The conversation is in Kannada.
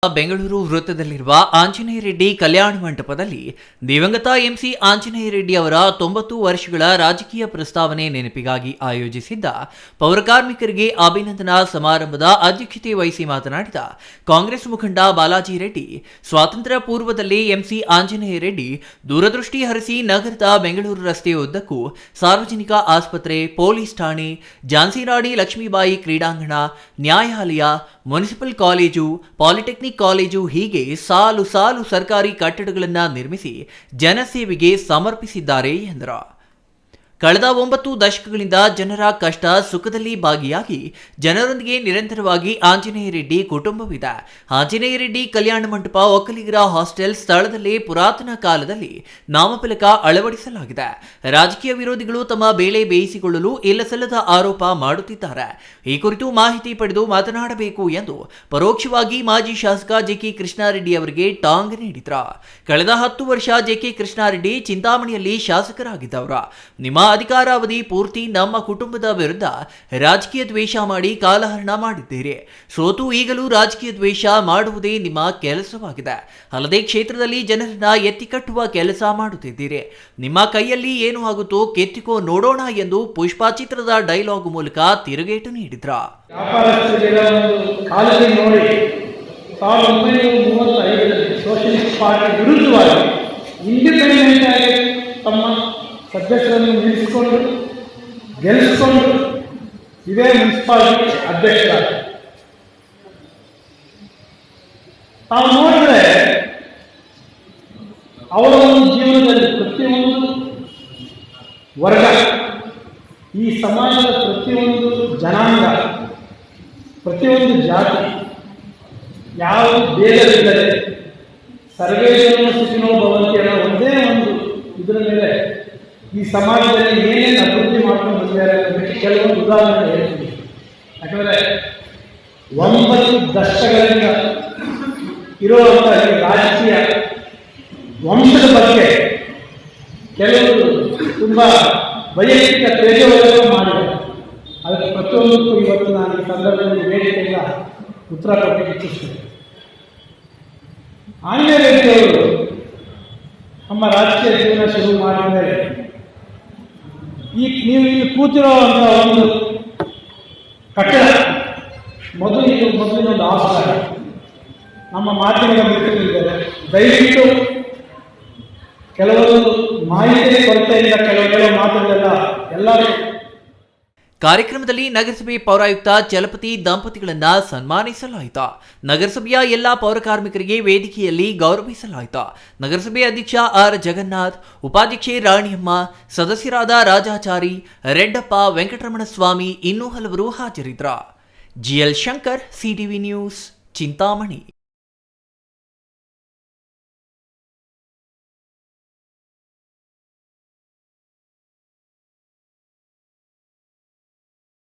ಬೆಂಗಳೂರು ವೃತ್ತದಲ್ಲಿರುವ ಆಂಜನೇಯ ರೆಡ್ಡಿ ಕಲ್ಯಾಣ ಮಂಟಪದಲ್ಲಿ ದಿವಂಗತ ಎಂಸಿ ಆಂಜನೇಯ ರೆಡ್ಡಿ ಅವರ 90 ವರ್ಷಗಳ ರಾಜಕೀಯ ಪ್ರಸ್ತಾವನೆ ನೆನಪಿಗಾಗಿ ಆಯೋಜಿಸಿದ್ದ ಪೌರಕಾರ್ಮಿಕರಿಗೆ ಅಭಿನಂದನಾ ಸಮಾರಂಭದ ಅಧ್ಯಕ್ಷತೆ ವಹಿಸಿ ಮಾತನಾಡಿದ ಕಾಂಗ್ರೆಸ್ ಮುಖಂಡ ಬಾಲಾಜಿ ರೆಡ್ಡಿ, ಸ್ವಾತಂತ್ರ್ಯ ಪೂರ್ವದಲ್ಲಿ ಎಂಸಿ ಆಂಜನೇಯ ರೆಡ್ಡಿ ದೂರದೃಷ್ಟಿ ಹರಿಸಿ ನಗರದ ಬೆಂಗಳೂರು ರಸ್ತೆಯ ಉದ್ದಕ್ಕೂ ಸಾರ್ವಜನಿಕ ಆಸ್ಪತ್ರೆ, ಪೊಲೀಸ್ ಠಾಣೆ, ಝಾನ್ಸಿ ರಾಣಿ ಲಕ್ಷ್ಮೀಬಾಯಿ ಕ್ರೀಡಾಂಗಣ, ನ್ಯಾಯಾಲಯ, ಮುನ್ಸಿಪಲ್ ಕಾಲೇಜು, ಪಾಲಿಟೆಕ್ನಿಕ್ ಕಾಲೇಜು ಹೀಗೆ ಸಾಲು ಸಾಲು ಸರ್ಕಾರಿ ಕಟ್ಟಡಗಳನ್ನು ನಿರ್ಮಿಸಿ ಜನಸೇವೆಗೆ ಸಮರ್ಪಿಸಿದ್ದಾರೆ ಎಂದರು. ಕಳೆದ 9 ದಶಕಗಳಿಂದ ಜನರ ಕಷ್ಟ ಸುಖದಲ್ಲಿ ಭಾಗಿಯಾಗಿ ಜನರೊಂದಿಗೆ ನಿರಂತರವಾಗಿ ಆಂಜನೇಯ ರೆಡ್ಡಿ ಕುಟುಂಬವಿದೆ. ಆಂಜನೇಯ ರೆಡ್ಡಿ ಕಲ್ಯಾಣ ಮಂಟಪ ಒಕ್ಕಲಿಗರ ಹಾಸ್ಟೆಲ್ ಸ್ಥಳದಲ್ಲೇ ಪುರಾತನ ಕಾಲದಲ್ಲಿ ನಾಮಫಲಕ ಅಳವಡಿಸಲಾಗಿದೆ. ರಾಜಕೀಯ ವಿರೋಧಿಗಳು ತಮ್ಮ ಬೇಳೆ ಬೇಯಿಸಿಕೊಳ್ಳಲು ಇಲ್ಲಸಲ್ಲದ ಆರೋಪ ಮಾಡುತ್ತಿದ್ದಾರೆ. ಈ ಕುರಿತು ಮಾಹಿತಿ ಪಡೆದು ಮಾತನಾಡಬೇಕು ಎಂದು ಪರೋಕ್ಷವಾಗಿ ಮಾಜಿ ಶಾಸಕ ಜೆಕೆ ಕೃಷ್ಣಾರೆಡ್ಡಿ ಅವರಿಗೆ ಟಾಂಗ್ ನೀಡಿದ್ರು. ಕಳೆದ 10 ವರ್ಷ ಜೆಕೆ ಕೃಷ್ಣಾರೆಡ್ಡಿ ಚಿಂತಾಮಣಿಯಲ್ಲಿ ಶಾಸಕರಾಗಿದ್ದವರು. ನಿಮ್ಮ ಅಧಿಕಾರಾವಧಿ ಪೂರ್ತಿ ನಮ್ಮ ಕುಟುಂಬದ ವಿರುದ್ಧ ರಾಜಕೀಯ ದ್ವೇಷ ಮಾಡಿ ಕಾಲಹರಣ ಮಾಡಿದ್ದೀರಿ. ಸೋತು ಈಗಲೂ ರಾಜಕೀಯ ದ್ವೇಷ ಮಾಡುವುದೇ ನಿಮ್ಮ ಕೆಲಸವಾಗಿದೆ. ಅಲ್ಲದೆ ಕ್ಷೇತ್ರದಲ್ಲಿ ಜನರನ್ನ ಎತ್ತಿಕಟ್ಟುವ ಕೆಲಸ ಮಾಡುತ್ತಿದ್ದೀರಿ. ನಿಮ್ಮ ಕೈಯಲ್ಲಿ ಏನು ಆಗುತ್ತೋ ಕೆತ್ತಿಕೋ ನೋಡೋಣ ಎಂದು ಪುಷ್ಪ ಚಿತ್ರದ ಡೈಲಾಗ್ ಮೂಲಕ ತಿರುಗೇಟು ನೀಡಿದ್ರ. ಸದಸ್ಯರನ್ನು ನಿಲ್ಲಿಸಿಕೊಂಡು ಗೆಲ್ಲಿಸಿಕೊಂಡು ಇದೇ ಮುನ್ಸಿಪಾಲಿಟಿ ಅಧ್ಯಕ್ಷ. ತಾವು ನೋಡಿದ್ರೆ ಅವರ ಒಂದು ಜೀವನದಲ್ಲಿ ಪ್ರತಿಯೊಂದು ವರ್ಗ, ಈ ಸಮಾಜದ ಪ್ರತಿಯೊಂದು ಜನಾಂಗ, ಪ್ರತಿಯೊಂದು ಜಾತಿ ಯಾವ ಭೇದವಿಲ್ಲದೆ ಸರ್ವೇಶನ ಸುಖಿನೋ ಭವಂತಿ ಅನ್ನೋ ಒಂದೇ ಒಂದು ಇದರ ಮೇಲೆ ಈ ಸಮಾಜದಲ್ಲಿ ಏನೇನು ಅಭಿವೃದ್ಧಿ ಮಾಡ್ಕೊಂಡು ಬಂದಿದ್ದಾರೆ ಅನ್ನೋದಕ್ಕೆ ಕೆಲವೊಂದು ಉದಾಹರಣೆ ಹೇಳ್ತೀನಿ. ಯಾಕಂದರೆ 9 ದಶಕಗಳಿಂದ ಇರುವಂಥ ಈ ರಾಜಕೀಯ ವಂಶದ ಬಗ್ಗೆ ಕೆಲವರು ತುಂಬ ವೈಯಕ್ತಿಕ ತೇಜವನ್ನು ಮಾಡಿದ್ದಾರೆ. ಅದಕ್ಕೆ ಪ್ರತಿಯೊಂದಕ್ಕೂ ಇವತ್ತು ನಾನು ಈ ಸಂದರ್ಭದಲ್ಲಿ ವೇದಿಕೆಯಿಂದ ಉತ್ತರ ಕೊಡಲಿಕ್ಕೆ ಇಚ್ಛಿಸ್ತೇನೆ. ಆಂಜನೇಯ ರೆಡ್ಡಿಯವರು ನಮ್ಮ ರಾಜಕೀಯ ಜೀವನ ಶುರು ಮಾಡಿದ ಮೇಲೆ ನೀವು ಇಲ್ಲಿ ಕೂತಿರೋವಂಥ ಒಂದು ಕಟ್ಟಡ ಮೊದಲಿನೊಂದು ಆಸ್ಕಾರ ನಮ್ಮ ಮಾಧ್ಯಮದ ಮಿತ್ರರಿದ್ದಾರೆ. ದಯವಿಟ್ಟು ಕೆಲವೊಂದು ಮಾಹಿತಿ ಕೊರತೆಯಿಂದ ಕೆಲವು ಮಾತುಗಳೆಲ್ಲ ಎಲ್ಲರೂ. ಕಾರ್ಯಕ್ರಮದಲ್ಲಿ ನಗರಸಭೆ ಪೌರಾಯುಕ್ತ ಚಲಪತಿ ದಂಪತಿಗಳನ್ನ ಸನ್ಮಾನಿಸಲಾಯಿತು. ನಗರಸಭೆಯ ಎಲ್ಲಾ ಪೌರಕಾರ್ಮಿಕರಿಗೆ ವೇದಿಕೆಯಲ್ಲಿ ಗೌರವಿಸಲಾಯಿತು. ನಗರಸಭೆ ಅಧ್ಯಕ್ಷ ಆರ್ ಜಗನ್ನಾಥ್, ಉಪಾಧ್ಯಕ್ಷೆ ರಾಣಿಯಮ್ಮ, ಸದಸ್ಯರಾದ ರಾಜಾಚಾರಿ, ರೆಡ್ಡಪ್ಪ, ವೆಂಕಟರಮಣ ಸ್ವಾಮಿ ಇನ್ನೂ ಹಲವರು ಹಾಜರಿದ್ದರು. GL Shankar, CTV news, Chintamani.